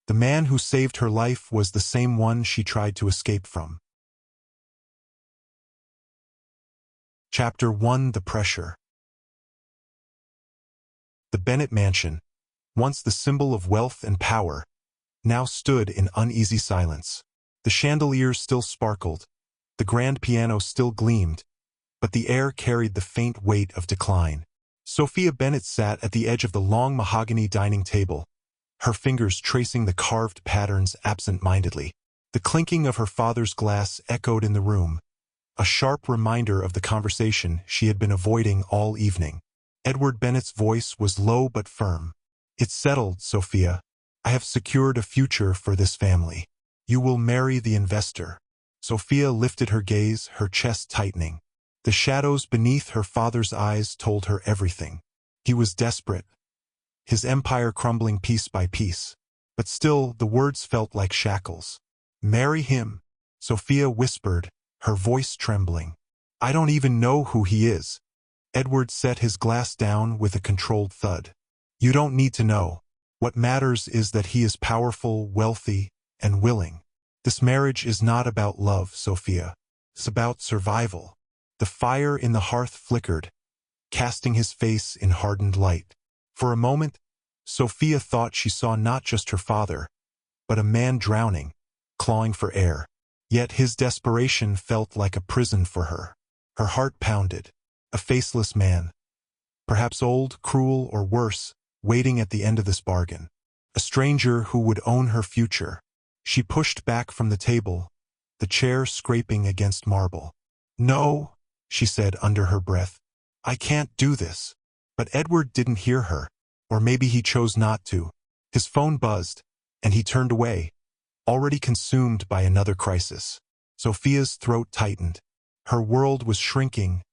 The man who saved her life was the same one she tried to escape from. Chapter 1: The Pressure. The Bennett mansion, once the symbol of wealth and power, now stood in uneasy silence. The chandeliers still sparkled, the grand piano still gleamed, but the air carried the faint weight of decline. Sophia Bennett sat at the edge of the long mahogany dining table, her fingers tracing the carved patterns absent-mindedly. The clinking of her father's glass echoed in the room, a sharp reminder of the conversation she had been avoiding all evening. Edward Bennett's voice was low but firm. "It's settled, Sophia. I have secured a future for this family. You will marry the investor." Sophia lifted her gaze, her chest tightening. The shadows beneath her father's eyes told her everything. He was desperate, his empire crumbling piece by piece. But still, the words felt like shackles. "Marry him," Sophia whispered, her voice trembling. "I don't even know who he is." Edward set his glass down with a controlled thud. "You don't need to know. What matters is that he is powerful, wealthy, and willing. This marriage is not about love, Sophia. It's about survival." The fire in the hearth flickered, casting his face in hardened light. For a moment, Sophia thought she saw not just her father, but a man drowning, clawing for air. Yet his desperation felt like a prison for her. Her heart pounded. A faceless man, perhaps old, cruel, or worse, waiting at the end of this bargain. A stranger who would own her future. She pushed back from the table, the chair scraping against marble. "No," she said under her breath. "I can't do this." But Edward didn't hear her, or maybe he chose not to. His phone buzzed, and he turned away, already consumed by another crisis. Sophia's throat tightened. Her world was shrinking,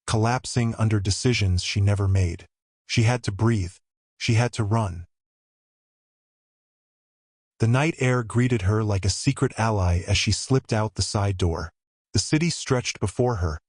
collapsing under decisions she never made. She had to breathe. She had to run. The night air greeted her like a secret ally as she slipped out the side door. The city stretched before her,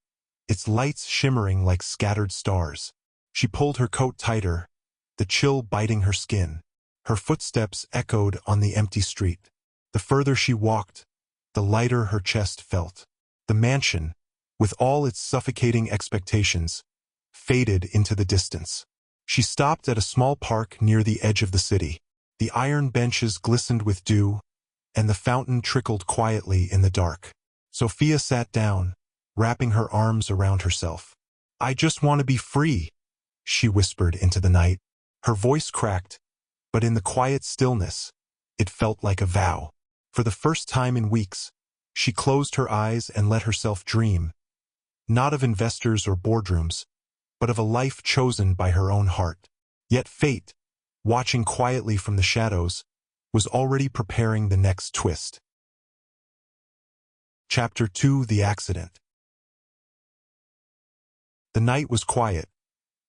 its lights shimmering like scattered stars. She pulled her coat tighter, the chill biting her skin. Her footsteps echoed on the empty street. The further she walked, the lighter her chest felt. The mansion, with all its suffocating expectations, faded into the distance. She stopped at a small park near the edge of the city. The iron benches glistened with dew, and the fountain trickled quietly in the dark. Sophia sat down, wrapping her arms around herself. "I just want to be free," she whispered into the night. Her voice cracked, but in the quiet stillness, it felt like a vow. For the first time in weeks, she closed her eyes and let herself dream, not of investors or boardrooms, but of a life chosen by her own heart. Yet fate, watching quietly from the shadows, was already preparing the next twist. Chapter 2: The Accident. The night was quiet,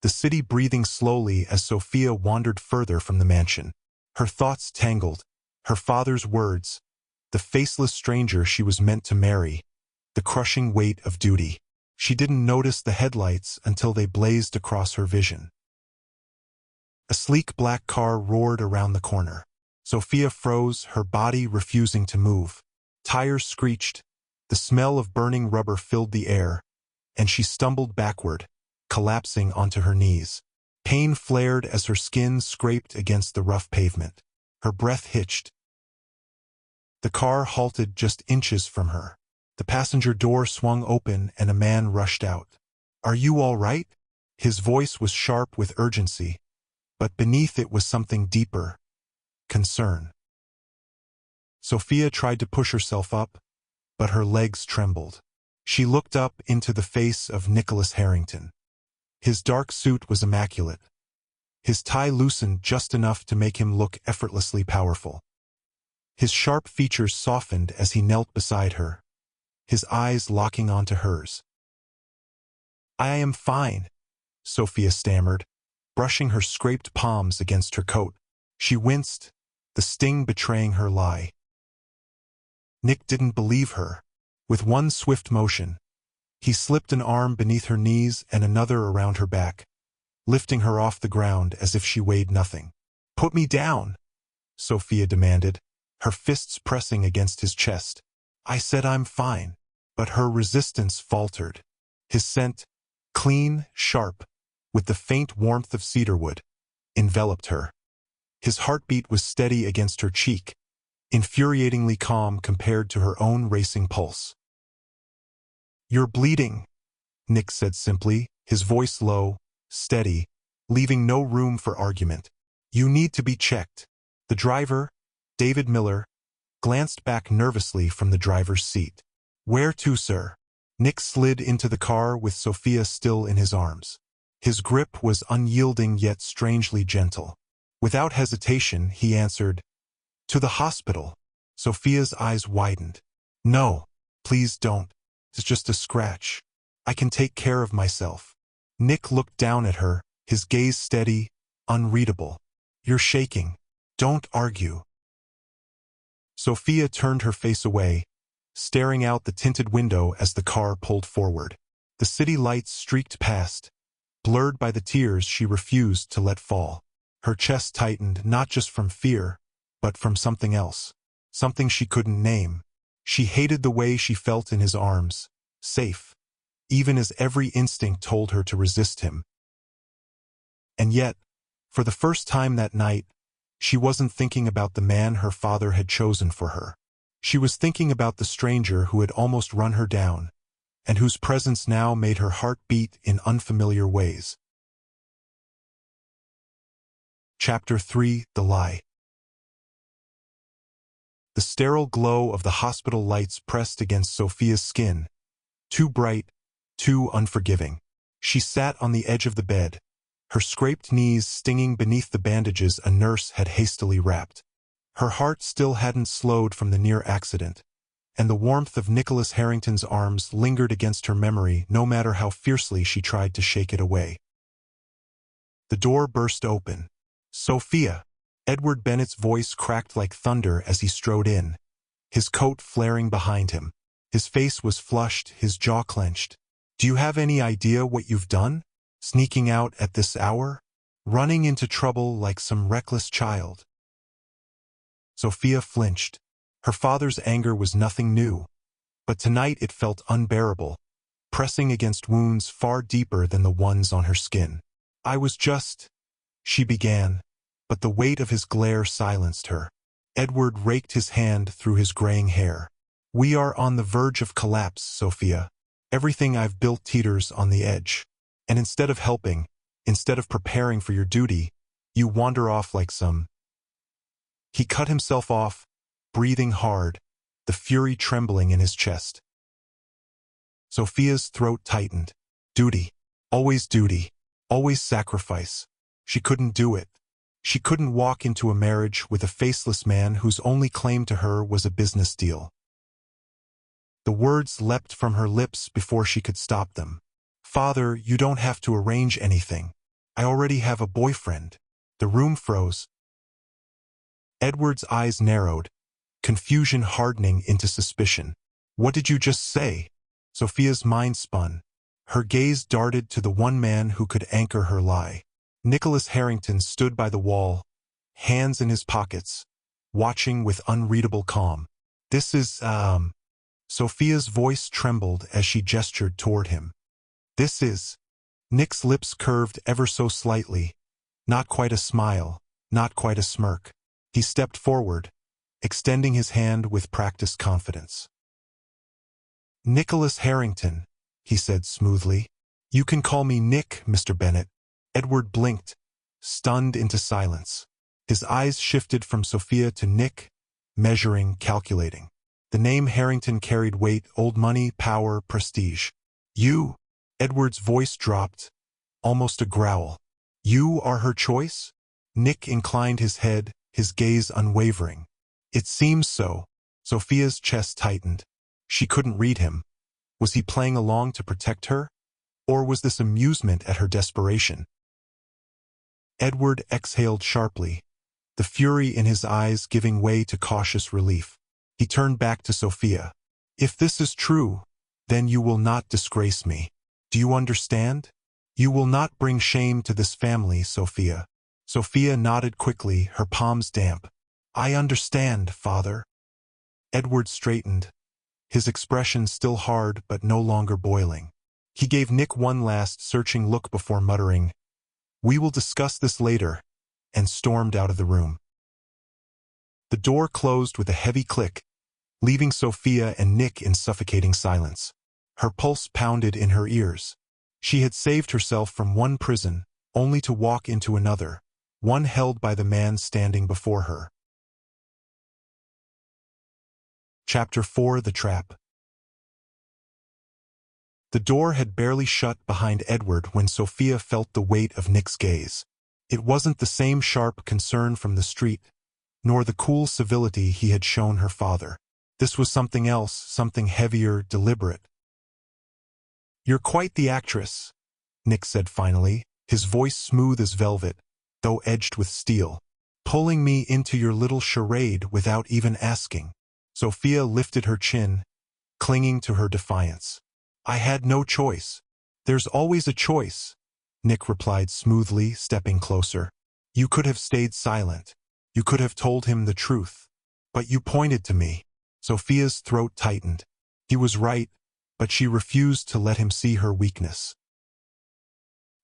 the city breathing slowly as Sophia wandered further from the mansion. Her thoughts tangled, her father's words, the faceless stranger she was meant to marry, the crushing weight of duty. She didn't notice the headlights until they blazed across her vision. A sleek black car roared around the corner. Sophia froze, her body refusing to move. Tires screeched, the smell of burning rubber filled the air, and she stumbled backward, collapsing onto her knees. Pain flared as her skin scraped against the rough pavement. Her breath hitched. The car halted just inches from her. The passenger door swung open and a man rushed out. "Are you all right?" His voice was sharp with urgency, but beneath it was something deeper: concern. Sophia tried to push herself up, but her legs trembled. She looked up into the face of Nicholas Harrington. His dark suit was immaculate, his tie loosened just enough to make him look effortlessly powerful. His sharp features softened as he knelt beside her, his eyes locking onto hers. "I am fine," Sophia stammered, brushing her scraped palms against her coat. She winced, the sting betraying her lie. Nick didn't believe her. With one swift motion, he slipped an arm beneath her knees and another around her back, lifting her off the ground as if she weighed nothing. "Put me down," Sophia demanded, her fists pressing against his chest. "I said I'm fine." But her resistance faltered. His scent, clean, sharp, with the faint warmth of cedarwood, enveloped her. His heartbeat was steady against her cheek, infuriatingly calm compared to her own racing pulse. "You're bleeding," Nick said simply, his voice low, steady, leaving no room for argument. "You need to be checked." The driver, David Miller, glanced back nervously from the driver's seat. "Where to, sir?" Nick slid into the car with Sophia still in his arms. His grip was unyielding yet strangely gentle. Without hesitation, he answered, "To the hospital." Sophia's eyes widened. "No, please don't. It's just a scratch. I can take care of myself." Nick looked down at her, his gaze steady, unreadable. "You're shaking. Don't argue." Sophia turned her face away, staring out the tinted window as the car pulled forward. The city lights streaked past, blurred by the tears she refused to let fall. Her chest tightened not just from fear, but from something else. Something she couldn't name. She hated the way she felt in his arms, safe, even as every instinct told her to resist him. And yet, for the first time that night, she wasn't thinking about the man her father had chosen for her. She was thinking about the stranger who had almost run her down, and whose presence now made her heart beat in unfamiliar ways. Chapter 3: The Lie. The sterile glow of the hospital lights pressed against Sophia's skin, too bright, too unforgiving. She sat on the edge of the bed, her scraped knees stinging beneath the bandages a nurse had hastily wrapped. Her heart still hadn't slowed from the near accident, and the warmth of Nicholas Harrington's arms lingered against her memory no matter how fiercely she tried to shake it away. The door burst open. "Sophia!" Edward Bennett's voice cracked like thunder as he strode in, his coat flaring behind him. His face was flushed, his jaw clenched. "Do you have any idea what you've done? Sneaking out at this hour? Running into trouble like some reckless child?" Sophia flinched. Her father's anger was nothing new, but tonight it felt unbearable, pressing against wounds far deeper than the ones on her skin. "I was just—" she began, but the weight of his glare silenced her. Edward raked his hand through his graying hair. "We are on the verge of collapse, Sophia. Everything I've built teeters on the edge. And instead of helping, instead of preparing for your duty, you wander off like some—" He cut himself off, breathing hard, the fury trembling in his chest. Sophia's throat tightened. Duty. Always sacrifice. She couldn't do it. She couldn't walk into a marriage with a faceless man whose only claim to her was a business deal. The words leapt from her lips before she could stop them. "Father, you don't have to arrange anything. I already have a boyfriend." The room froze. Edward's eyes narrowed, confusion hardening into suspicion. "What did you just say?" Sophia's mind spun. Her gaze darted to the one man who could anchor her lie. Nicholas Harrington stood by the wall, hands in his pockets, watching with unreadable calm. "This is, Sophia's voice trembled as she gestured toward him. "This is—" Nick's lips curved ever so slightly, not quite a smile, not quite a smirk. He stepped forward, extending his hand with practiced confidence. "Nicholas Harrington," he said smoothly. "You can call me Nick, Mr. Bennett." Edward blinked, stunned into silence. His eyes shifted from Sophia to Nick, measuring, calculating. The name Harrington carried weight, old money, power, prestige. "You?" Edward's voice dropped, almost a growl. "You are her choice?" Nick inclined his head, his gaze unwavering. "It seems so." Sophia's chest tightened. She couldn't read him. Was he playing along to protect her? Or was this amusement at her desperation? Edward exhaled sharply, the fury in his eyes giving way to cautious relief. He turned back to Sophia. "If this is true, then you will not disgrace me. Do you understand? You will not bring shame to this family, Sophia." Sophia nodded quickly, her palms damp. I understand, Father. Edward straightened, his expression still hard but no longer boiling. He gave Nick one last searching look before muttering, "We will discuss this later," and stormed out of the room. The door closed with a heavy click, leaving Sophia and Nick in suffocating silence. Her pulse pounded in her ears. She had saved herself from one prison, only to walk into another, one held by the man standing before her. Chapter 4: The Trap. The door had barely shut behind Edward when Sophia felt the weight of Nick's gaze. It wasn't the same sharp concern from the street, nor the cool civility he had shown her father. This was something else, something heavier, deliberate. "You're quite the actress," Nick said finally, his voice smooth as velvet, though edged with steel. "Pulling me into your little charade without even asking." Sophia lifted her chin, clinging to her defiance. "I had no choice." "There's always a choice," Nick replied smoothly, stepping closer. "You could have stayed silent. You could have told him the truth. But you pointed to me." Sophia's throat tightened. He was right, but she refused to let him see her weakness.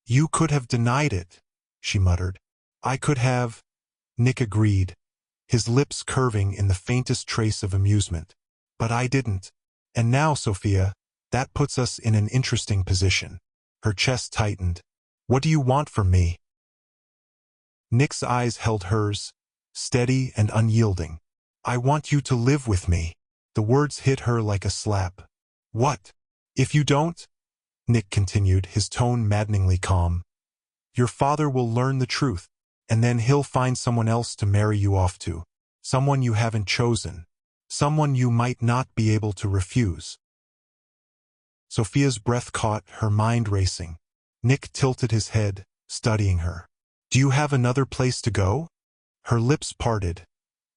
"You could have denied it," she muttered. "I could have," Nick agreed, his lips curving in the faintest trace of amusement. "But I didn't. And now, Sophia, that puts us in an interesting position." Her chest tightened. "What do you want from me?" Nick's eyes held hers, steady and unyielding. "I want you to live with me." The words hit her like a slap. "What? If you don't?" Nick continued, his tone maddeningly calm. "Your father will learn the truth, and then he'll find someone else to marry you off to. Someone you haven't chosen. Someone you might not be able to refuse." Sophia's breath caught, her mind racing. Nick tilted his head, studying her. "Do you have another place to go?" Her lips parted,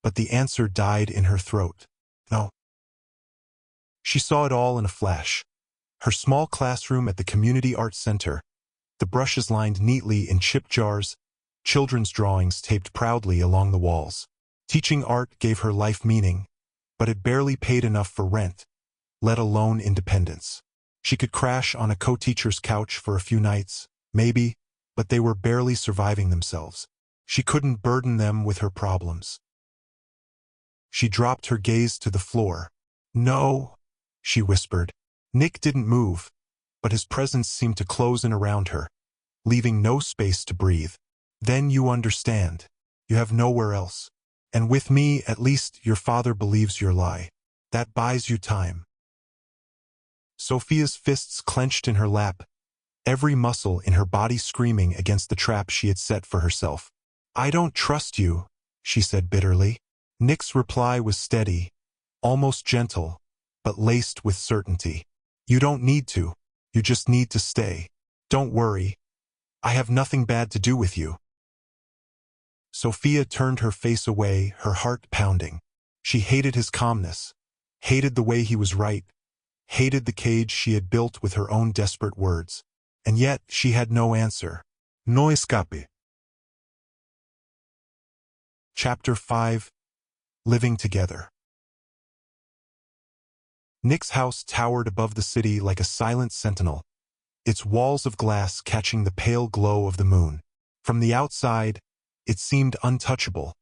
but the answer died in her throat. "No." She saw it all in a flash. Her small classroom at the Community Arts Center, the brushes lined neatly in chip jars, children's drawings taped proudly along the walls. Teaching art gave her life meaning, but it barely paid enough for rent, let alone independence. She could crash on a co-teacher's couch for a few nights, maybe, but they were barely surviving themselves. She couldn't burden them with her problems. She dropped her gaze to the floor. "No," she whispered. Nick didn't move, but his presence seemed to close in around her, leaving no space to breathe. "Then you understand. You have nowhere else. And with me, at least, your father believes your lie. That buys you time." Sophia's fists clenched in her lap, every muscle in her body screaming against the trap she had set for herself. "I don't trust you," she said bitterly. Nick's reply was steady, almost gentle, but laced with certainty. "You don't need to. You just need to stay. Don't worry. I have nothing bad to do with you." Sophia turned her face away, her heart pounding. She hated his calmness, hated the way he was right, hated the cage she had built with her own desperate words. And yet she had no answer. No escape. Chapter 5: Living Together. Nick's house towered above the city like a silent sentinel, its walls of glass catching the pale glow of the moon. From the outside, it seemed untouchable,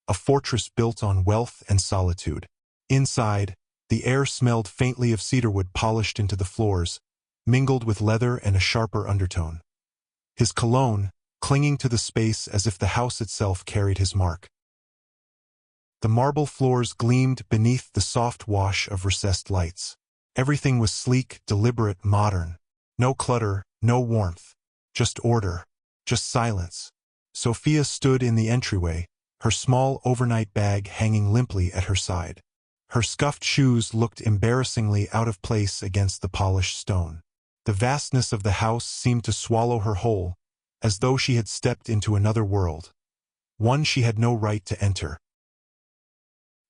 a fortress built on wealth and solitude. Inside, the air smelled faintly of cedarwood polished into the floors, mingled with leather and a sharper undertone. His cologne, clinging to the space as if the house itself carried his mark. The marble floors gleamed beneath the soft wash of recessed lights. Everything was sleek, deliberate, modern. No clutter, no warmth. Just order. Just silence. Sophia stood in the entryway, her small overnight bag hanging limply at her side. Her scuffed shoes looked embarrassingly out of place against the polished stone. The vastness of the house seemed to swallow her whole, as though she had stepped into another world, one she had no right to enter.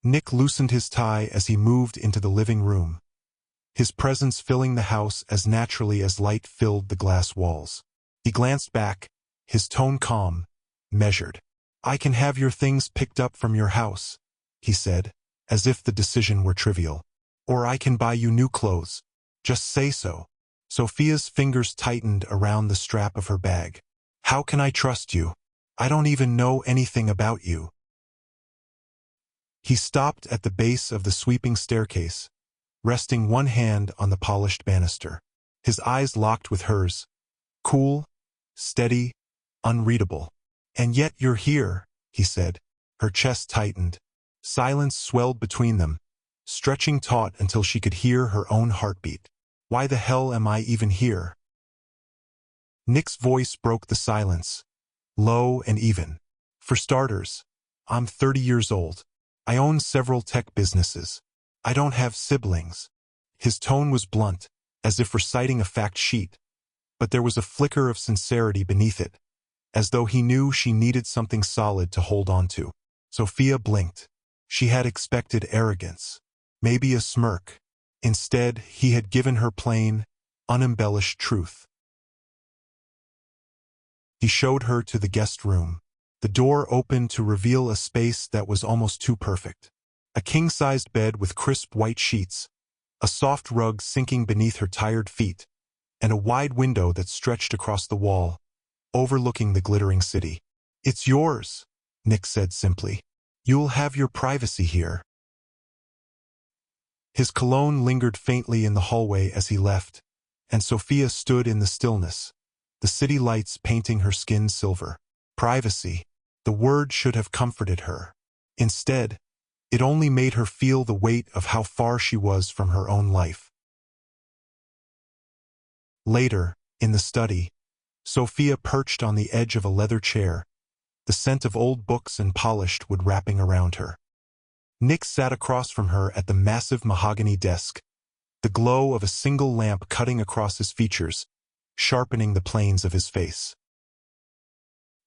Nick loosened his tie as he moved into the living room, his presence filling the house as naturally as light filled the glass walls. He glanced back, his tone calm, measured. I can have your things picked up from your house, he said, as if the decision were trivial. Or I can buy you new clothes. Just say so. Sophia's fingers tightened around the strap of her bag. How can I trust you? I don't even know anything about you. He stopped at the base of the sweeping staircase, resting one hand on the polished banister. His eyes locked with hers. Cool, steady, unreadable. And yet you're here, he said. Her chest tightened. Silence swelled between them, stretching taut until she could hear her own heartbeat. Why the hell am I even here? Nick's voice broke the silence, low and even. For starters, I'm 30 years old. I own several tech businesses. I don't have siblings. His tone was blunt, as if reciting a fact sheet, but there was a flicker of sincerity beneath it, as though he knew she needed something solid to hold on to. Sophia blinked. She had expected arrogance, maybe a smirk. Instead, he had given her plain, unembellished truth. He showed her to the guest room. The door opened to reveal a space that was almost too perfect. A king-sized bed with crisp white sheets, a soft rug sinking beneath her tired feet, and a wide window that stretched across the wall, overlooking the glittering city. It's yours, Nick said simply. You'll have your privacy here. His cologne lingered faintly in the hallway as he left, and Sophia stood in the stillness, the city lights painting her skin silver. Privacy. The word should have comforted her. Instead, it only made her feel the weight of how far she was from her own life. Later, in the study, Sophia perched on the edge of a leather chair, the scent of old books and polished wood wrapping around her. Nick sat across from her at the massive mahogany desk, the glow of a single lamp cutting across his features, sharpening the planes of his face.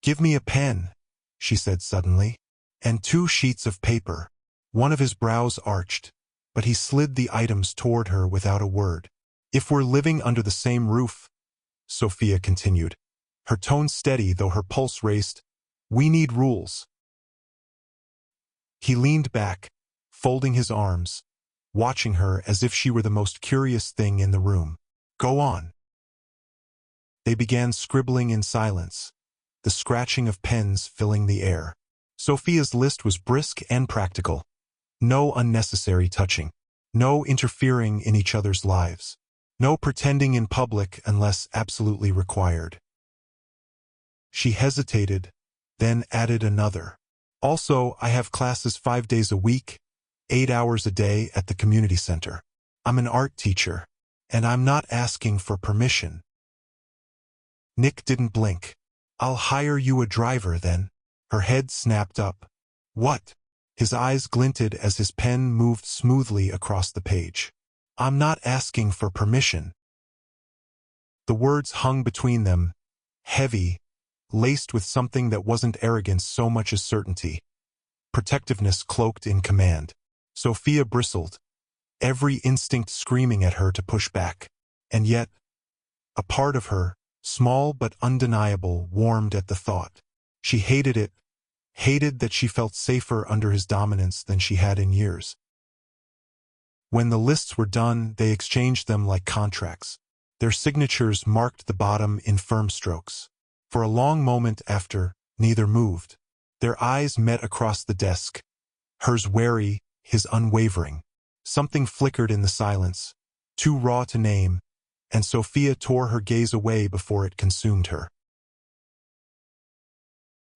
"Give me a pen," she said suddenly, "and 2 sheets of paper." One of his brows arched, but he slid the items toward her without a word. "If we're living under the same roof," Sophia continued, her tone steady though her pulse raced, "we need rules." He leaned back, folding his arms, watching her as if she were the most curious thing in the room. "Go on." They began scribbling in silence, the scratching of pens filling the air. Sophia's list was brisk and practical. No unnecessary touching. No interfering in each other's lives. No pretending in public unless absolutely required. She hesitated, then added another. "Also, I have classes 5 days a week, 8 hours a day at the community center. I'm an art teacher, and I'm not asking for permission." Nick didn't blink. "I'll hire you a driver then." Her head snapped up. "What?" His eyes glinted as his pen moved smoothly across the page. "I'm not asking for permission." The words hung between them, heavy, laced with something that wasn't arrogance so much as certainty. Protectiveness cloaked in command. Sophia bristled, every instinct screaming at her to push back. And yet, a part of her, small but undeniable, warmed at the thought. She hated it, hated that she felt safer under his dominance than she had in years. When the lists were done, they exchanged them like contracts. Their signatures marked the bottom in firm strokes. For a long moment after, neither moved. Their eyes met across the desk, hers wary, his unwavering. Something flickered in the silence, too raw to name, and Sophia tore her gaze away before it consumed her.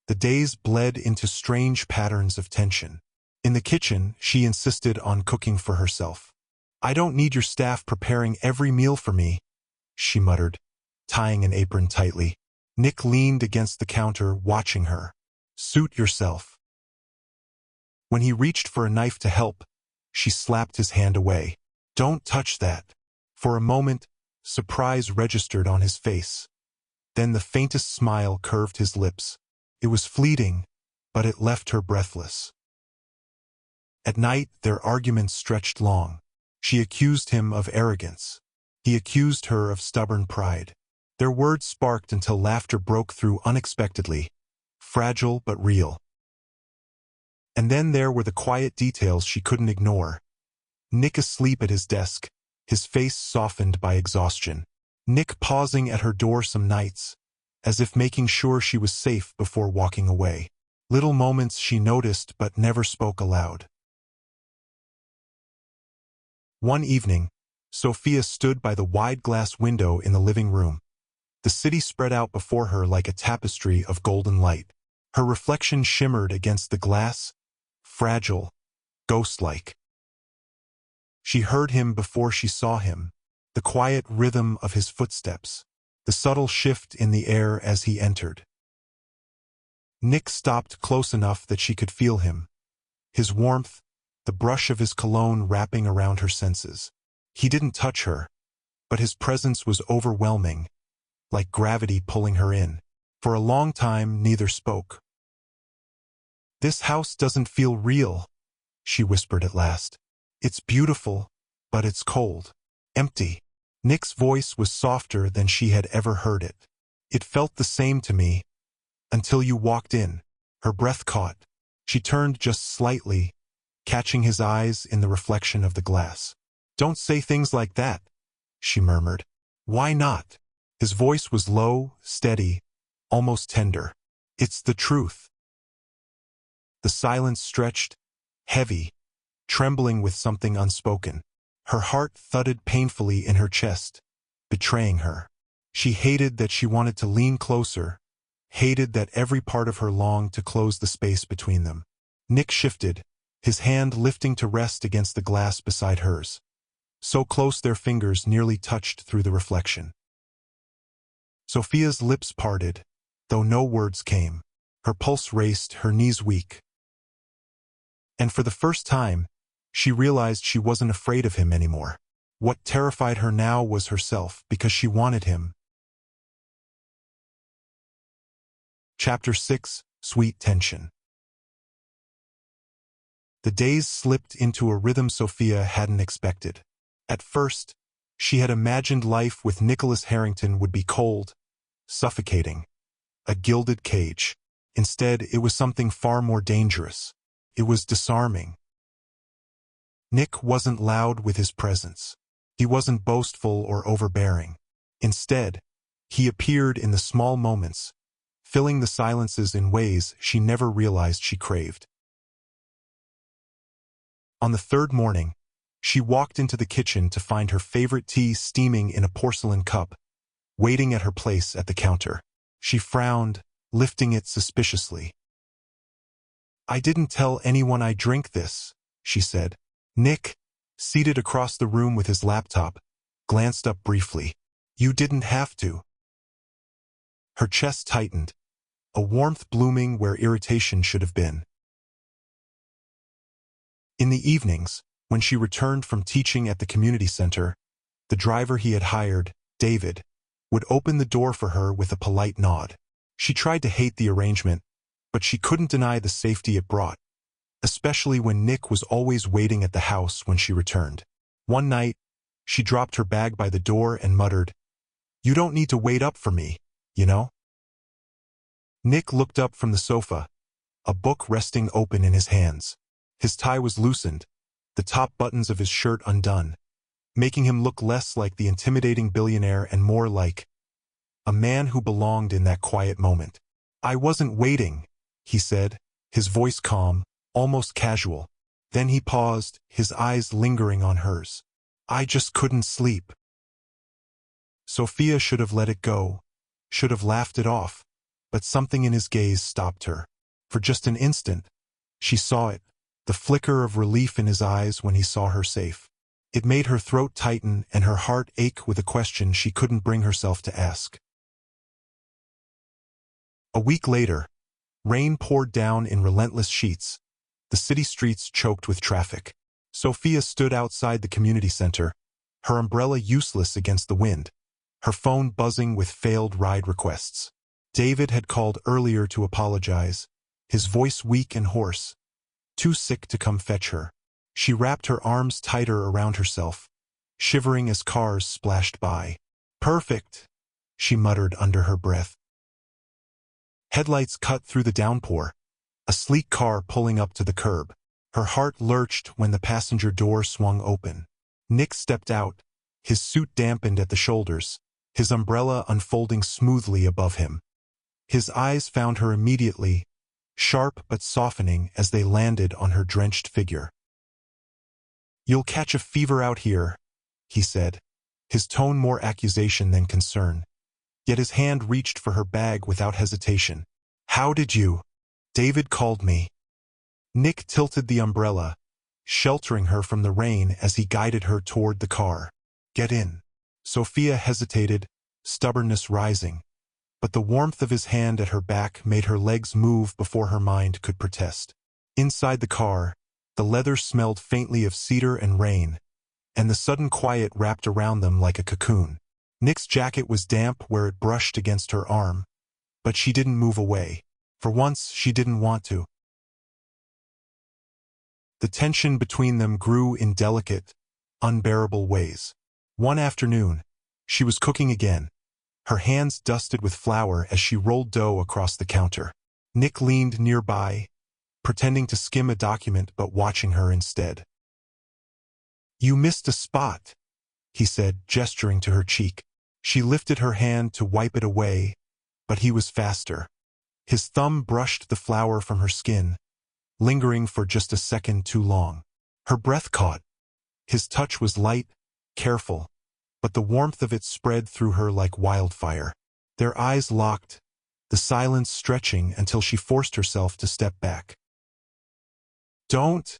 The days bled into strange patterns of tension. In the kitchen, she insisted on cooking for herself. "I don't need your staff preparing every meal for me," she muttered, tying an apron tightly. Nick leaned against the counter, watching her. "Suit yourself." When he reached for a knife to help, she slapped his hand away. "Don't touch that." For a moment, surprise registered on his face. Then the faintest smile curved his lips. It was fleeting, but it left her breathless. At night, their arguments stretched long. She accused him of arrogance. He accused her of stubborn pride. Their words sparked until laughter broke through unexpectedly, fragile but real. And then there were the quiet details she couldn't ignore. Nick asleep at his desk, his face softened by exhaustion. Nick pausing at her door some nights, as if making sure she was safe before walking away. Little moments she noticed but never spoke aloud. One evening, Sophia stood by the wide glass window in the living room. The city spread out before her like a tapestry of golden light. Her reflection shimmered against the glass, fragile, ghost-like. She heard him before she saw him, the quiet rhythm of his footsteps, the subtle shift in the air as he entered. Nick stopped close enough that she could feel him, his warmth, the brush of his cologne wrapping around her senses. He didn't touch her, but his presence was overwhelming, like gravity pulling her in. For a long time, neither spoke. "This house doesn't feel real," she whispered at last. "It's beautiful, but it's cold. Empty." Nick's voice was softer than she had ever heard it. "It felt the same to me, until you walked in." Her breath caught. She turned just slightly, catching his eyes in the reflection of the glass. "Don't say things like that," she murmured. "Why not?" His voice was low, steady, almost tender. "It's the truth." The silence stretched, heavy, trembling with something unspoken. Her heart thudded painfully in her chest, betraying her. She hated that she wanted to lean closer, hated that every part of her longed to close the space between them. Nick shifted, his hand lifting to rest against the glass beside hers. So close their fingers nearly touched through the reflection. Sophia's lips parted, though no words came. Her pulse raced, her knees weak. And for the first time, she realized she wasn't afraid of him anymore. What terrified her now was herself, because she wanted him. Chapter 6: Sweet Tension. The days slipped into a rhythm Sophia hadn't expected. At first, she had imagined life with Nicholas Harrington would be cold, suffocating, a gilded cage. Instead, it was something far more dangerous. It was disarming. Nick wasn't loud with his presence. He wasn't boastful or overbearing. Instead, he appeared in the small moments, filling the silences in ways she never realized she craved. On the third morning, she walked into the kitchen to find her favorite tea steaming in a porcelain cup, waiting at her place at the counter. She frowned, lifting it suspiciously. "I didn't tell anyone I drink this," she said. Nick, seated across the room with his laptop, glanced up briefly. "You didn't have to." Her chest tightened, a warmth blooming where irritation should have been. In the evenings, when she returned from teaching at the community center, the driver he had hired, David, would open the door for her with a polite nod. She tried to hate the arrangement, but she couldn't deny the safety it brought, especially when Nick was always waiting at the house when she returned. One night, she dropped her bag by the door and muttered, "You don't need to wait up for me, you know?" Nick looked up from the sofa, a book resting open in his hands. His tie was loosened, the top buttons of his shirt undone, making him look less like the intimidating billionaire and more like a man who belonged in that quiet moment. "I wasn't waiting," he said, his voice calm, almost casual. Then he paused, his eyes lingering on hers. "I just couldn't sleep." Sophia should have let it go, should have laughed it off, but something in his gaze stopped her. For just an instant, she saw it, the flicker of relief in his eyes when he saw her safe. It made her throat tighten and her heart ache with a question she couldn't bring herself to ask. A week later, rain poured down in relentless sheets, the city streets choked with traffic. Sophia stood outside the community center, her umbrella useless against the wind, her phone buzzing with failed ride requests. David had called earlier to apologize, his voice weak and hoarse, too sick to come fetch her. She wrapped her arms tighter around herself, shivering as cars splashed by. "Perfect," she muttered under her breath. Headlights cut through the downpour, a a sleek car pulling up to the curb. Her heart lurched when the passenger door swung open. Nick stepped out, his suit dampened at the shoulders, his umbrella unfolding smoothly above him. His eyes found her immediately, sharp but softening as they landed on her drenched figure. "You'll catch a fever out here," he said, his tone more accusation than concern. Yet his hand reached for her bag without hesitation. "How did you?" "David called me." Nick tilted the umbrella, sheltering her from the rain as he guided her toward the car. "Get in." Sophia hesitated, stubbornness rising, but the warmth of his hand at her back made her legs move before her mind could protest. Inside the car, the leather smelled faintly of cedar and rain, and the sudden quiet wrapped around them like a cocoon. Nick's jacket was damp where it brushed against her arm, but she didn't move away. For once, she didn't want to. The tension between them grew in delicate, unbearable ways. One afternoon, she was cooking again, her hands dusted with flour as she rolled dough across the counter. Nick leaned nearby, pretending to skim a document but watching her instead. "You missed a spot," he said, gesturing to her cheek. She lifted her hand to wipe it away, but he was faster. His thumb brushed the flour from her skin, lingering for just a second too long. Her breath caught. His touch was light, careful, but the warmth of it spread through her like wildfire. Their eyes locked, the silence stretching until she forced herself to step back. "Don't,"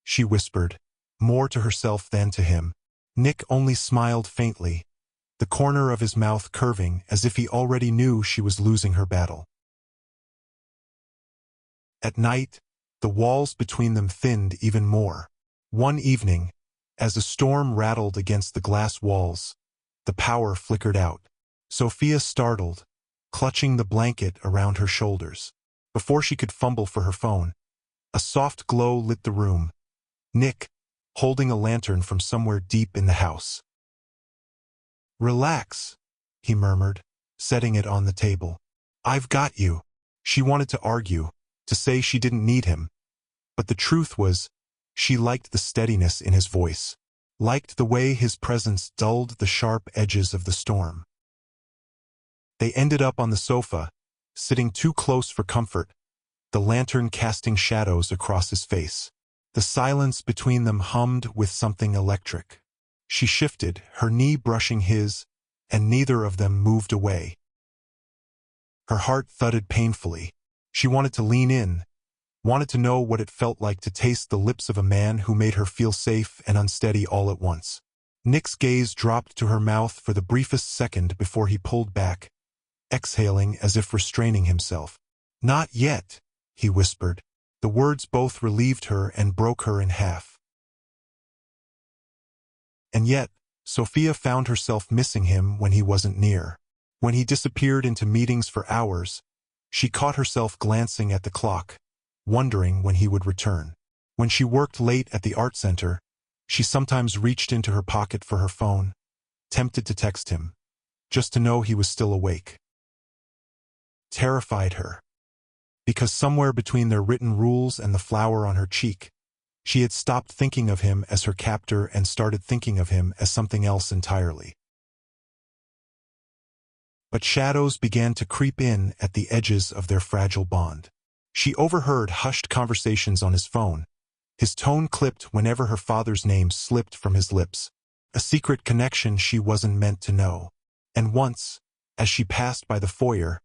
she whispered, more to herself than to him. Nick only smiled faintly, the corner of his mouth curving as if he already knew she was losing her battle. At night, the walls between them thinned even more. One evening, as a storm rattled against the glass walls, the power flickered out. Sophia startled, clutching the blanket around her shoulders. Before she could fumble for her phone, a soft glow lit the room. Nick, holding a lantern from somewhere deep in the house. "Relax," he murmured, setting it on the table. "I've got you." She wanted to argue, to say she didn't need him, but the truth was, she liked the steadiness in his voice, liked the way his presence dulled the sharp edges of the storm. They ended up on the sofa, sitting too close for comfort, the lantern casting shadows across his face. The silence between them hummed with something electric. She shifted, her knee brushing his, and neither of them moved away. Her heart thudded painfully. She wanted to lean in, wanted to know what it felt like to taste the lips of a man who made her feel safe and unsteady all at once. Nick's gaze dropped to her mouth for the briefest second before he pulled back, exhaling as if restraining himself. "Not yet," he whispered. The words both relieved her and broke her in half. And yet, Sophia found herself missing him when he wasn't near. When he disappeared into meetings for hours, she caught herself glancing at the clock, wondering when he would return. When she worked late at the art center, she sometimes reached into her pocket for her phone, tempted to text him, just to know he was still awake. Terrified her. Because somewhere between their written rules and the flower on her cheek, she had stopped thinking of him as her captor and started thinking of him as something else entirely. But shadows began to creep in at the edges of their fragile bond. She overheard hushed conversations on his phone. His tone clipped whenever her father's name slipped from his lips, a secret connection she wasn't meant to know. And once, as she passed by the foyer,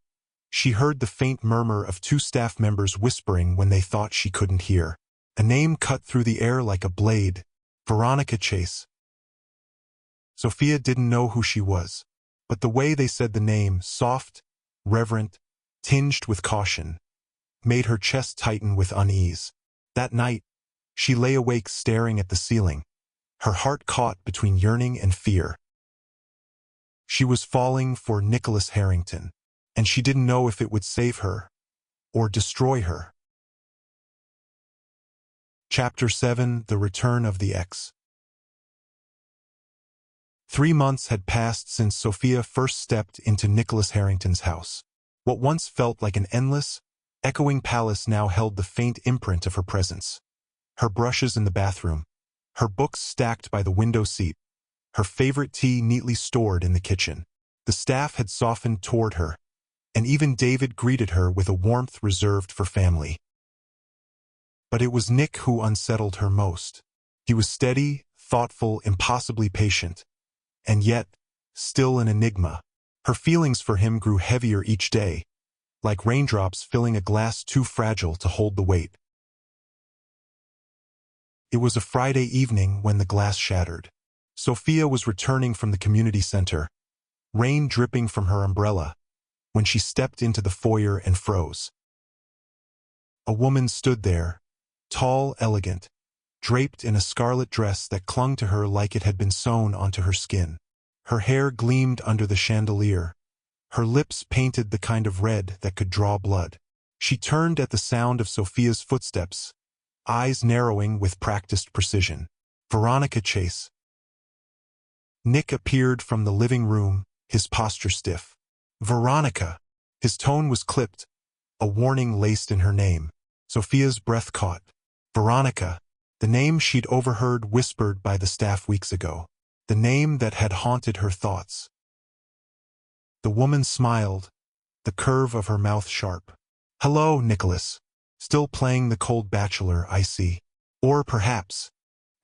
she heard the faint murmur of two staff members whispering when they thought she couldn't hear. A name cut through the air like a blade, Veronica Chase. Sophia didn't know who she was, but the way they said the name, soft, reverent, tinged with caution, made her chest tighten with unease. That night, she lay awake staring at the ceiling, her heart caught between yearning and fear. She was falling for Nicholas Harrington, and she didn't know if it would save her or destroy her. Chapter 7: The Return of the Ex. 3 months had passed since Sophia first stepped into Nicholas Harrington's house. What once felt like an endless, echoing palace now held the faint imprint of her presence. Her brushes in the bathroom, her books stacked by the window seat, her favorite tea neatly stored in the kitchen. The staff had softened toward her, and even David greeted her with a warmth reserved for family. But it was Nick who unsettled her most. He was steady, thoughtful, impossibly patient, and yet, still an enigma. Her feelings for him grew heavier each day, like raindrops filling a glass too fragile to hold the weight. It was a Friday evening when the glass shattered. Sophia was returning from the community center, rain dripping from her umbrella, when she stepped into the foyer and froze. A woman stood there, tall, elegant, draped in a scarlet dress that clung to her like it had been sewn onto her skin. Her hair gleamed under the chandelier, her lips painted the kind of red that could draw blood. She turned at the sound of Sophia's footsteps, eyes narrowing with practiced precision. Veronica Chase. Nick appeared from the living room, his posture stiff. Veronica! His tone was clipped, a warning laced in her name. Sophia's breath caught. Veronica, the name she'd overheard whispered by the staff weeks ago. The name that had haunted her thoughts. The woman smiled, the curve of her mouth sharp. Hello, Nicholas. Still playing the cold bachelor, I see. Or perhaps.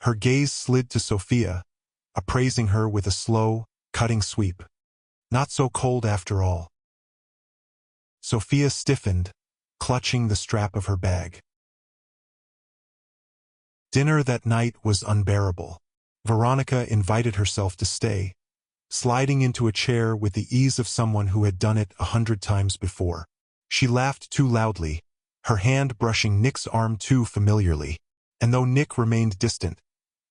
Her gaze slid to Sophia, appraising her with a slow, cutting sweep. Not so cold after all. Sophia stiffened, clutching the strap of her bag. Dinner that night was unbearable. Veronica invited herself to stay, sliding into a chair with the ease of someone who had done it 100 times before. She laughed too loudly, her hand brushing Nick's arm too familiarly, and though Nick remained distant,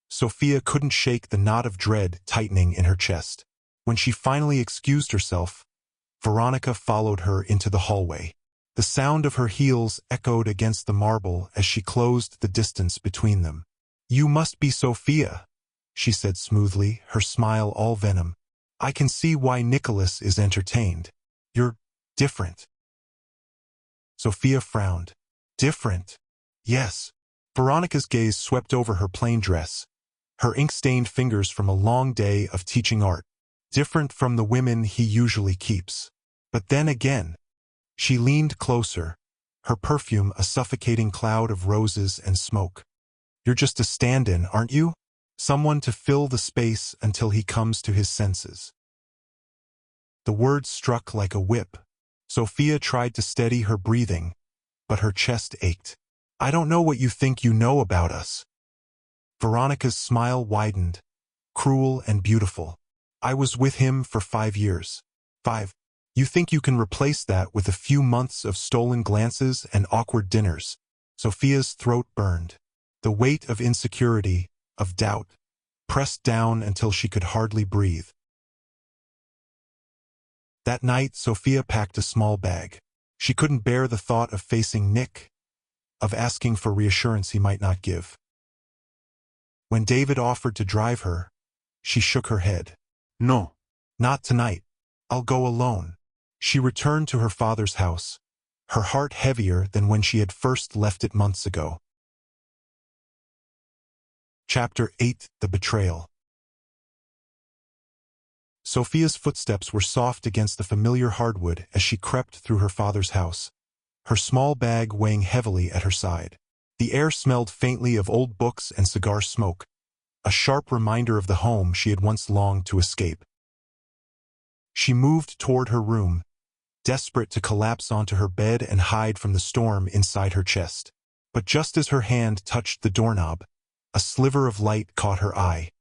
Sophia couldn't shake the knot of dread tightening in her chest. When she finally excused herself, Veronica followed her into the hallway. The sound of her heels echoed against the marble as she closed the distance between them. You must be Sophia, she said smoothly, her smile all venom. I can see why Nicholas is entertained. You're different. Sophia frowned. Different? Yes. Veronica's gaze swept over her plain dress, her ink-stained fingers from a long day of teaching art. Different from the women he usually keeps. But then again, she leaned closer, her perfume a suffocating cloud of roses and smoke. You're just a stand-in, aren't you? Someone to fill the space until he comes to his senses. The words struck like a whip. Sophia tried to steady her breathing, but her chest ached. I don't know what you think you know about us. Veronica's smile widened, cruel and beautiful. I was with him for 5 years. 5. You think you can replace that with a few months of stolen glances and awkward dinners? Sophia's throat burned. The weight of insecurity, of doubt, pressed down until she could hardly breathe. That night, Sophia packed a small bag. She couldn't bear the thought of facing Nick, of asking for reassurance he might not give. When David offered to drive her, she shook her head. No, not tonight. I'll go alone. She returned to her father's house, her heart heavier than when she had first left it months ago. Chapter 8: The Betrayal. Sophia's footsteps were soft against the familiar hardwood as she crept through her father's house, her small bag weighing heavily at her side. The air smelled faintly of old books and cigar smoke, a sharp reminder of the home she had once longed to escape. She moved toward her room, desperate to collapse onto her bed and hide from the storm inside her chest. But just as her hand touched the doorknob, a sliver of light caught her eye.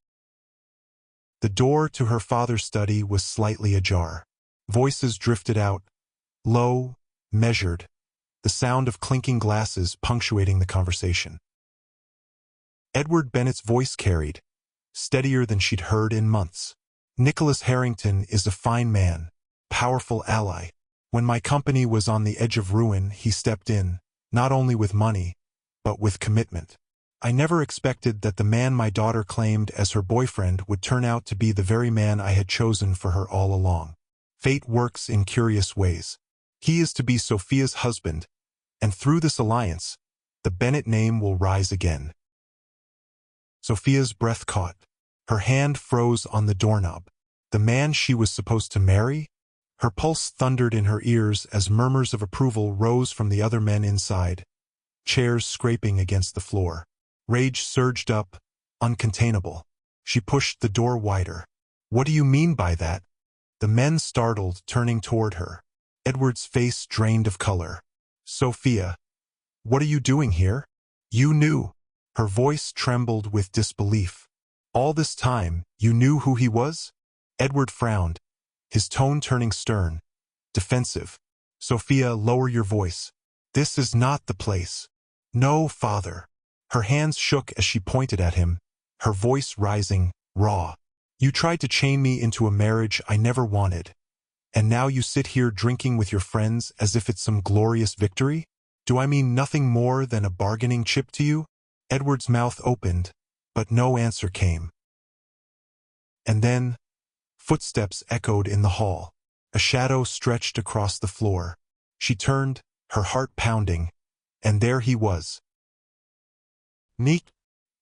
The door to her father's study was slightly ajar. Voices drifted out, low, measured, the sound of clinking glasses punctuating the conversation. Edward Bennett's voice carried, steadier than she'd heard in months. Nicholas Harrington is a fine man, powerful ally. When my company was on the edge of ruin, he stepped in, not only with money, but with commitment. I never expected that the man my daughter claimed as her boyfriend would turn out to be the very man I had chosen for her all along. Fate works in curious ways. He is to be Sophia's husband, And through this alliance, the Bennett name will rise again. Sophia's breath caught. Her hand froze on the doorknob. The man she was supposed to marry? Her pulse thundered in her ears as murmurs of approval rose from the other men inside, chairs scraping against the floor. Rage surged up, uncontainable. She pushed the door wider. "What do you mean by that?" The men startled, turning toward her. Edward's face drained of color. "Sophia, what are you doing here? You knew." Her voice trembled with disbelief. "All this time, you knew who he was?" Edward frowned, his tone turning stern, defensive. "Sophia, lower your voice. This is not the place." "No, father." Her hands shook as she pointed at him, her voice rising, raw. "You tried to chain me into a marriage I never wanted. And now you sit here drinking with your friends as if it's some glorious victory? Do I mean nothing more than a bargaining chip to you?" Edward's mouth opened, but no answer came. And then, footsteps echoed in the hall. A shadow stretched across the floor. She turned, her heart pounding, and there he was. Nick.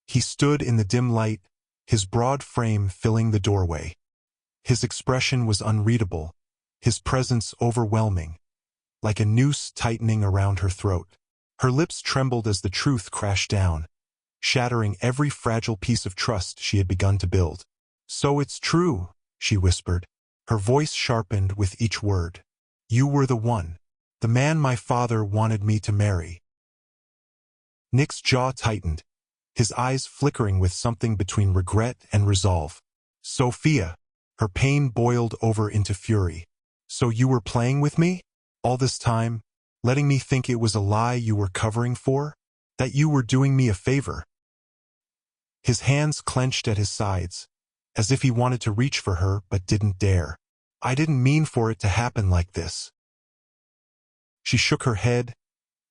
He stood in the dim light, his broad frame filling the doorway. His expression was unreadable, his presence overwhelming, like a noose tightening around her throat. Her lips trembled as the truth crashed down, shattering every fragile piece of trust she had begun to build. "So it's true," she whispered, her voice sharpened with each word. "You were the one, the man my father wanted me to marry." Nick's jaw tightened, his eyes flickering with something between regret and resolve. "Sophia." Her pain boiled over into fury. "So you were playing with me? All this time, letting me think it was a lie you were covering for? That you were doing me a favor?" His hands clenched at his sides, as if he wanted to reach for her but didn't dare. "I didn't mean for it to happen like this." She shook her head,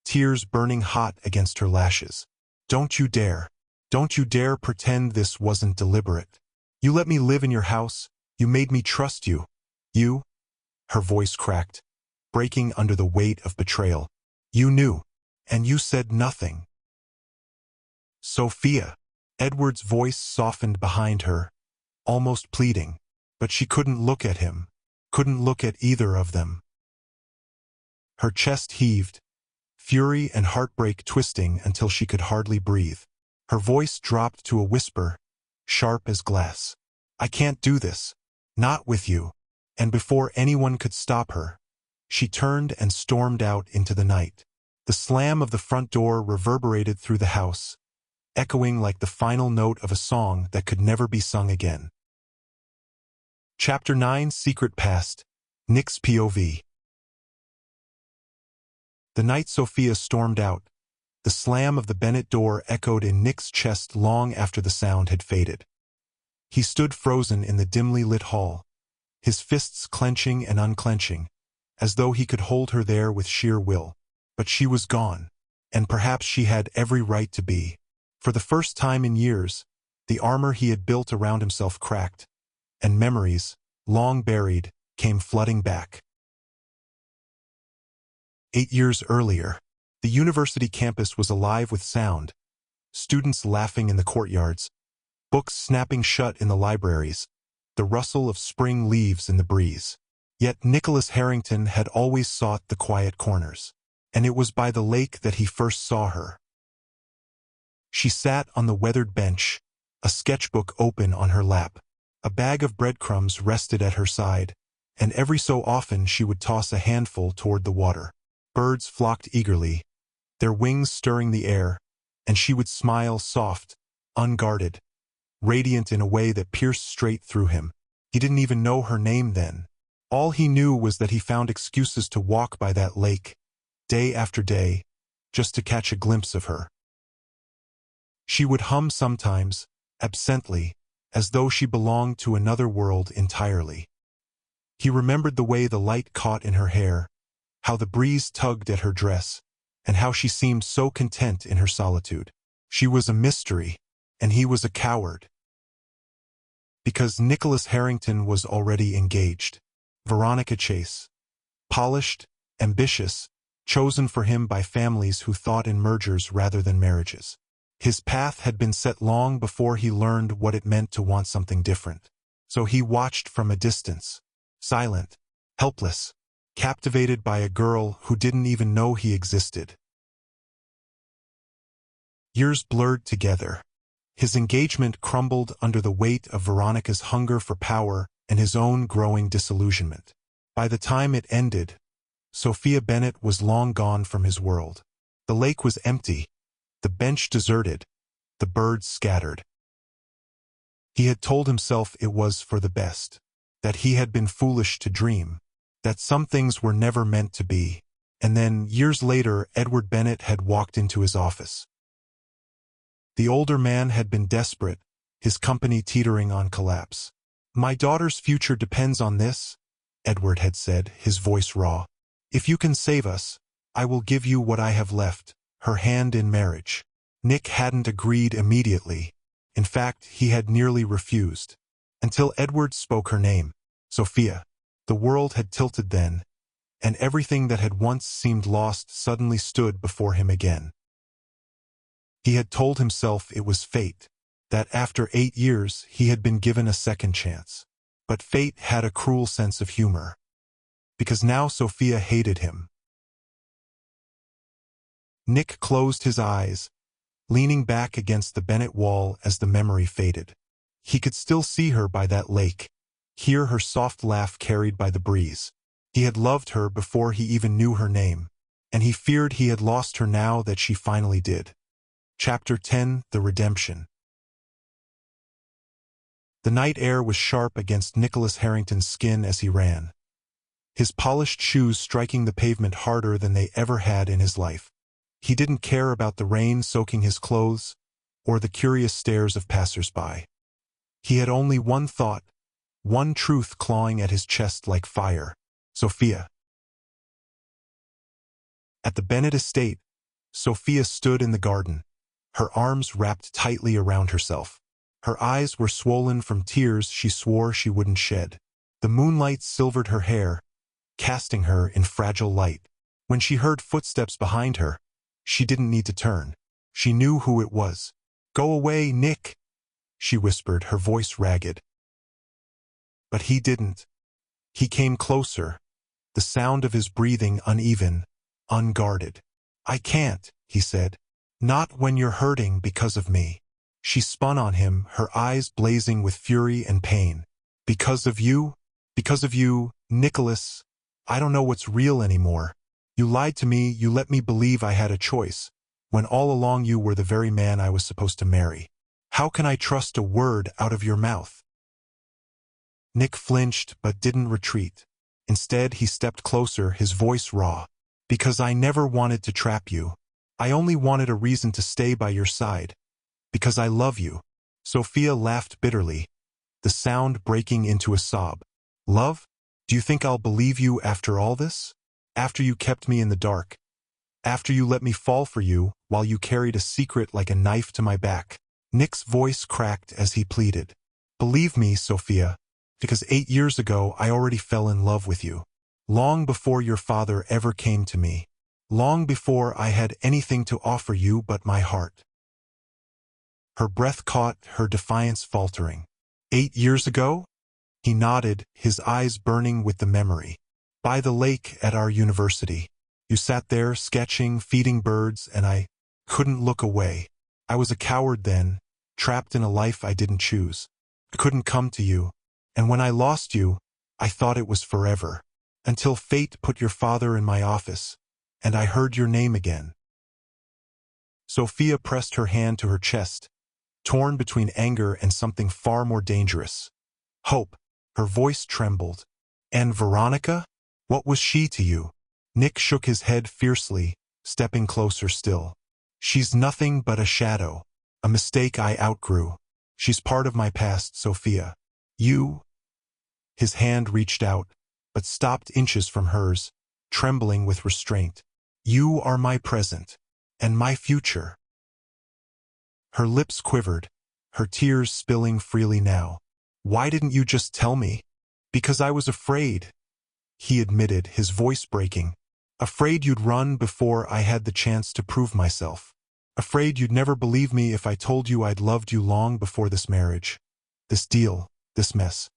tears burning hot against her lashes. "Don't you dare. Don't you dare pretend this wasn't deliberate. You let me live in your house, you made me trust you. You—" her voice cracked, breaking under the weight of betrayal. "You knew, and you said nothing." "Sophia." Edward's voice softened behind her, almost pleading, but she couldn't look at him, couldn't look at either of them. Her chest heaved, fury and heartbreak twisting until she could hardly breathe. Her voice dropped to a whisper, sharp as glass. "I can't do this. Not with you." And before anyone could stop her, she turned and stormed out into the night. The slam of the front door reverberated through the house, echoing like the final note of a song that could never be sung again. Chapter 9: Secret Past. Nick's POV. The night Sophia stormed out, the slam of the Bennett door echoed in Nick's chest long after the sound had faded. He stood frozen in the dimly lit hall, his fists clenching and unclenching, as though he could hold her there with sheer will. But she was gone, and perhaps she had every right to be. For the first time in years, the armor he had built around himself cracked, and memories, long buried, came flooding back. 8 years earlier, the university campus was alive with sound, students laughing in the courtyards, books snapping shut in the libraries, the rustle of spring leaves in the breeze. Yet Nicholas Harrington had always sought the quiet corners, and it was by the lake that he first saw her. She sat on the weathered bench, a sketchbook open on her lap. A bag of breadcrumbs rested at her side, and every so often she would toss a handful toward the water. Birds flocked eagerly, their wings stirring the air, and she would smile soft, unguarded, radiant in a way that pierced straight through him. He didn't even know her name then. All he knew was that he found excuses to walk by that lake, day after day, just to catch a glimpse of her. She would hum sometimes, absently, as though she belonged to another world entirely. He remembered the way the light caught in her hair, how the breeze tugged at her dress, and how she seemed so content in her solitude. She was a mystery, and he was a coward. Because Nicholas Harrington was already engaged. Veronica Chase. Polished, ambitious, chosen for him by families who thought in mergers rather than marriages. His path had been set long before he learned what it meant to want something different. So he watched from a distance, silent, helpless, captivated by a girl who didn't even know he existed. Years blurred together. His engagement crumbled under the weight of Veronica's hunger for power and his own growing disillusionment. By the time it ended, Sophia Bennett was long gone from his world. The lake was empty, the bench deserted, the birds scattered. He had told himself it was for the best, that he had been foolish to dream, that some things were never meant to be, and then, years later, Edward Bennett had walked into his office. The older man had been desperate, his company teetering on collapse. "My daughter's future depends on this," Edward had said, his voice raw. "If you can save us, I will give you what I have left, her hand in marriage." Nick hadn't agreed immediately. In fact, he had nearly refused. Until Edward spoke her name, Sophia. The world had tilted then, and everything that had once seemed lost suddenly stood before him again. He had told himself it was fate, that after 8 years he had been given a second chance. But fate had a cruel sense of humor. Because now Sophia hated him. Nick closed his eyes, leaning back against the Bennett wall as the memory faded. He could still see her by that lake, hear her soft laugh carried by the breeze. He had loved her before he even knew her name, and he feared he had lost her now that she finally did. Chapter 10: The Redemption. The night air was sharp against Nicholas Harrington's skin as he ran, his polished shoes striking the pavement harder than they ever had in his life. He didn't care about the rain soaking his clothes, or the curious stares of passers-by. He had only one thought, one truth clawing at his chest like fire: Sophia. At the Bennett estate, Sophia stood in the garden, her arms wrapped tightly around herself. Her eyes were swollen from tears she swore she wouldn't shed. The moonlight silvered her hair, casting her in fragile light. When she heard footsteps behind her, she didn't need to turn. She knew who it was. "Go away, Nick," she whispered, her voice ragged. But he didn't. He came closer, the sound of his breathing uneven, unguarded. "I can't," he said. "Not when you're hurting because of me." She spun on him, her eyes blazing with fury and pain. "Because of you? Because of you, Nicholas? I don't know what's real anymore. You lied to me, you let me believe I had a choice, when all along you were the very man I was supposed to marry. How can I trust a word out of your mouth?" Nick flinched but didn't retreat. Instead, he stepped closer, his voice raw. "Because I never wanted to trap you. I only wanted a reason to stay by your side. Because I love you." Sophia laughed bitterly, the sound breaking into a sob. "Love? Do you think I'll believe you after all this? After you kept me in the dark? After you let me fall for you, while you carried a secret like a knife to my back?" Nick's voice cracked as he pleaded. "Believe me, Sophia, because 8 years ago I already fell in love with you. Long before your father ever came to me. Long before I had anything to offer you but my heart." Her breath caught, her defiance faltering. 8 years ago? He nodded, his eyes burning with the memory. "By the lake at our university. You sat there, sketching, feeding birds, and I couldn't look away. I was a coward then, trapped in a life I didn't choose. I couldn't come to you, and when I lost you, I thought it was forever. Until fate put your father in my office, and I heard your name again." Sophia pressed her hand to her chest, torn between anger and something far more dangerous. Hope. Her voice trembled. "And Veronica? What was she to you?" Nick shook his head fiercely, stepping closer still. "She's nothing but a shadow, a mistake I outgrew. She's part of my past, Sophia. You—" His hand reached out, but stopped inches from hers, trembling with restraint. "You are my present, and my future." Her lips quivered, her tears spilling freely now. "Why didn't you just tell me?" "Because I was afraid," he admitted, his voice breaking. Afraid you'd run before I had the chance to prove myself. Afraid you'd never believe me if I told you I'd loved you long before this marriage, this deal, this mess.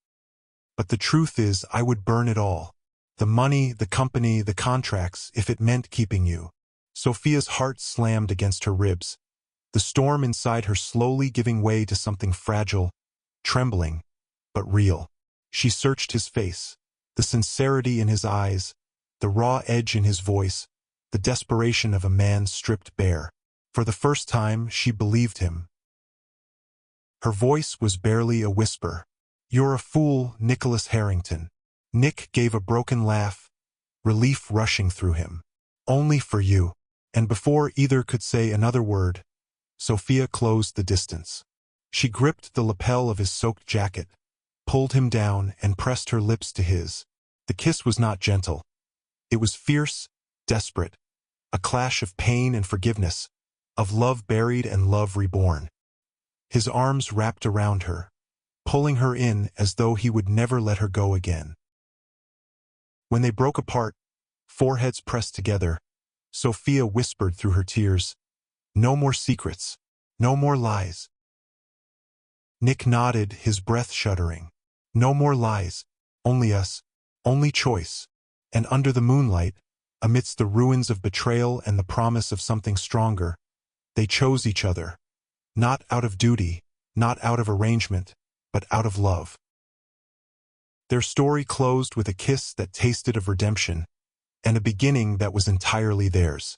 But the truth is, I would burn it all. The money, the company, the contracts, if it meant keeping you. Sophia's heart slammed against her ribs, the storm inside her slowly giving way to something fragile, trembling, but real. She searched his face, the sincerity in his eyes, the raw edge in his voice, the desperation of a man stripped bare. For the first time, she believed him. Her voice was barely a whisper. "You're a fool, Nicholas Harrington." Nick gave a broken laugh, relief rushing through him. "Only for you." And before either could say another word, Sophia closed the distance. She gripped the lapel of his soaked jacket, pulled him down, and pressed her lips to his. The kiss was not gentle. It was fierce, desperate, a clash of pain and forgiveness, of love buried and love reborn. His arms wrapped around her, pulling her in as though he would never let her go again. When they broke apart, foreheads pressed together, Sophia whispered through her tears, "No more secrets, no more lies." Nick nodded, his breath shuddering. "No more lies, only us, only choice." And under the moonlight, amidst the ruins of betrayal and the promise of something stronger, they chose each other, not out of duty, not out of arrangement, but out of love. Their story closed with a kiss that tasted of redemption, and a beginning that was entirely theirs.